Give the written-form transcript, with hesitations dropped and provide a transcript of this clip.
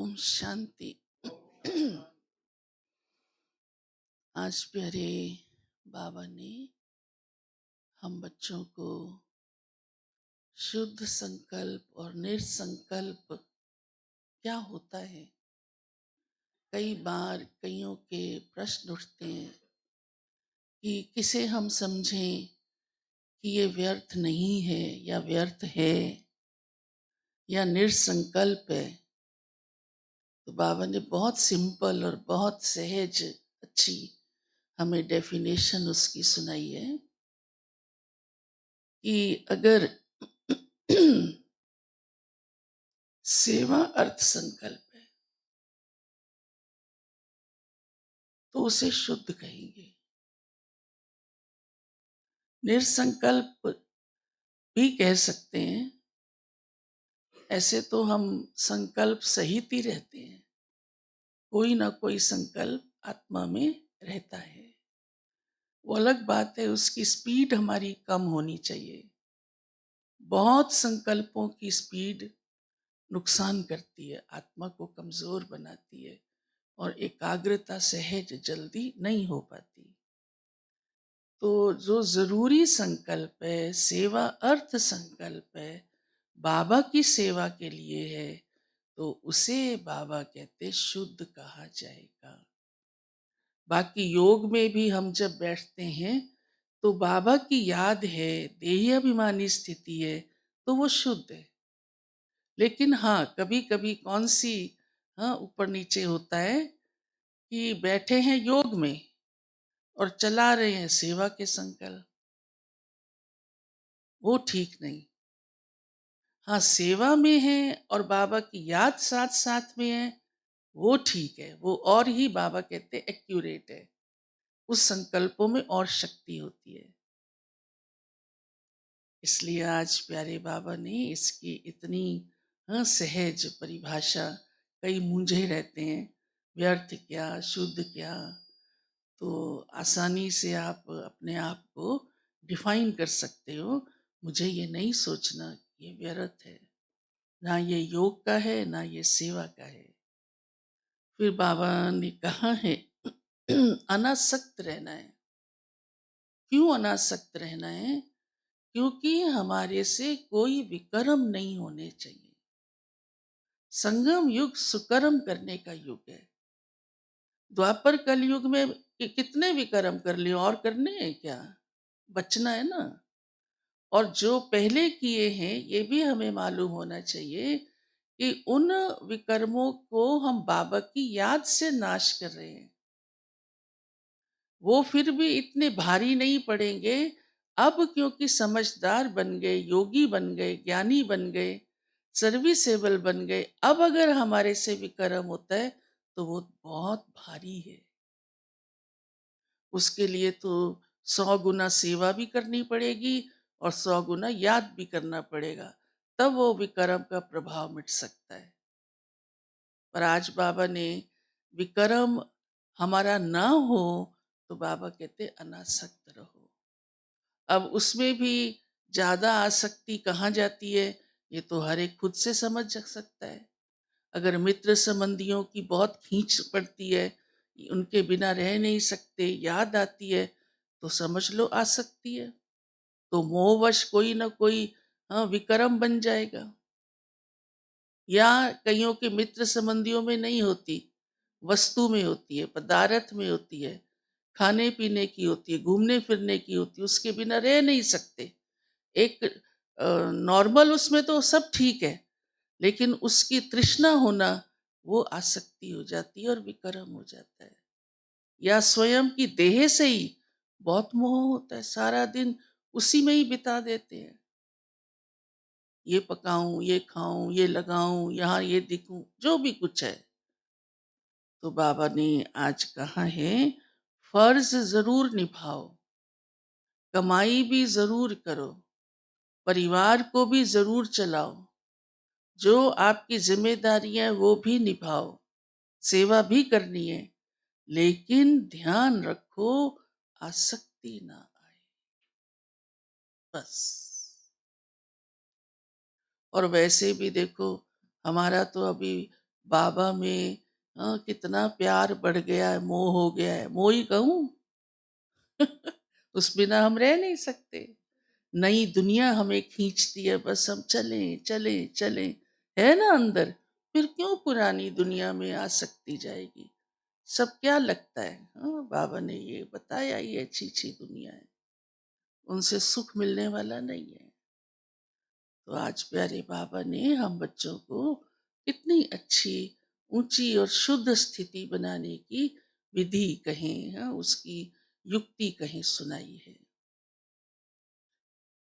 ओम शांति। आज प्यारे बाबा ने हम बच्चों को शुद्ध संकल्प और निरसंकल्प क्या होता है, कई बार कईयों के प्रश्न उठते हैं कि किसे हम समझें कि ये व्यर्थ नहीं है या व्यर्थ है या निरसंकल्प है। तो बाबा ने बहुत सिंपल और बहुत सहज अच्छी हमें डेफिनेशन उसकी सुनाई है कि अगर सेवा अर्थ संकल्प है तो उसे शुद्ध कहेंगे। निरसंकल्प भी कह सकते हैं। ऐसे तो हम संकल्प सहित ही रहते हैं, कोई ना कोई संकल्प आत्मा में रहता है। वो अलग बात है, उसकी स्पीड हमारी कम होनी चाहिए। बहुत संकल्पों की स्पीड नुकसान करती है, आत्मा को कमजोर बनाती है और एकाग्रता सहज जल्दी नहीं हो पाती। तो जो जरूरी संकल्प है, सेवा अर्थ संकल्प है, बाबा की सेवा के लिए है, तो उसे बाबा कहते शुद्ध कहा जाएगा। बाकी योग में भी हम जब बैठते हैं तो बाबा की याद है, देही अभिमानी स्थिति है, तो वो शुद्ध है। लेकिन हाँ, कभी कभी कौन सी, हाँ, ऊपर नीचे होता है कि बैठे हैं योग में और चला रहे हैं सेवा के संकल्प, वो ठीक नहीं। हाँ, सेवा में है और बाबा की याद साथ साथ में है, वो ठीक है। वो और ही बाबा कहते एक्यूरेट है, उस संकल्पों में और शक्ति होती है। इसलिए आज प्यारे बाबा ने इसकी इतनी, हाँ, सहज परिभाषा, कई मूंझे रहते हैं, व्यर्थ क्या शुद्ध क्या, तो आसानी से आप अपने आप को डिफाइन कर सकते हो। मुझे ये नहीं सोचना कि ये व्यर्थ है, ना ये योग का है ना ये सेवा का है। फिर बाबा ने कहा है अनासक्त रहना है। क्यों अनासक्त रहना है? क्योंकि हमारे से कोई विकर्म नहीं होने चाहिए। संगम युग सुकर्म करने का युग है। द्वापर कलयुग में कितने विकर्म कर लिए, और करने हैं क्या? बचना है ना। और जो पहले किए हैं ये भी हमें मालूम होना चाहिए कि उन विकर्मों को हम बाबा की याद से नाश कर रहे हैं। वो फिर भी इतने भारी नहीं पड़ेंगे अब, क्योंकि समझदार बन गए, योगी बन गए, ज्ञानी बन गए, सर्विसेबल बन गए। अब अगर हमारे से विकर्म होता है तो वो बहुत भारी है। उसके लिए तो 100 गुना सेवा भी करनी पड़ेगी और 100 गुना याद भी करना पड़ेगा, तब वो विकर्म का प्रभाव मिट सकता है। पर आज बाबा ने विकर्म हमारा ना हो तो बाबा कहते अनासक्त रहो। अब उसमें भी ज्यादा आसक्ति कहाँ जाती है, ये तो हर एक खुद से समझ सकता है। अगर मित्र संबंधियों की बहुत खींच पड़ती है, उनके बिना रह नहीं सकते, याद आती है, तो समझ लो आसक्ति है। तो मोहवश कोई ना कोई, हाँ, विकर्म बन जाएगा। या कईयों के मित्र संबंधियों में नहीं होती, वस्तु में होती है, पदार्थ में होती है, खाने पीने की होती है, घूमने फिरने की होती है, उसके बिना रह नहीं सकते। एक नॉर्मल उसमें तो सब ठीक है, लेकिन उसकी तृष्णा होना, वो आसक्ति हो जाती है और विकर्म हो जाता है। या स्वयं की देह से ही बहुत मोह होता है, सारा दिन उसी में ही बिता देते हैं। ये पकाऊं, ये खाऊं, ये लगाऊं, यहाँ ये दिखूं, जो भी कुछ है। तो बाबा ने आज कहा है फर्ज जरूर निभाओ, कमाई भी जरूर करो, परिवार को भी जरूर चलाओ, जो आपकी जिम्मेदारियां वो भी निभाओ, सेवा भी करनी है, लेकिन ध्यान रखो आसक्ति ना आए, बस। और वैसे भी देखो, हमारा तो अभी बाबा में कितना प्यार बढ़ गया है, मोह हो गया है, मोह ही कहूँ। उस बिना हम रह नहीं सकते। नई दुनिया हमें खींचती है, बस हम चलें चलें चलें, है ना अंदर। फिर क्यों पुरानी दुनिया में आसक्ति जाएगी। सब क्या लगता है, हाँ बाबा ने ये बताया, ये अच्छी अच्छी दुनिया है, उनसे सुख मिलने वाला नहीं है। तो आज प्यारे बाबा ने हम बच्चों को कितनी अच्छी, ऊंची और शुद्ध स्थिति बनाने की विधि कहें, हाँ, उसकी युक्ति कहें सुनाई है।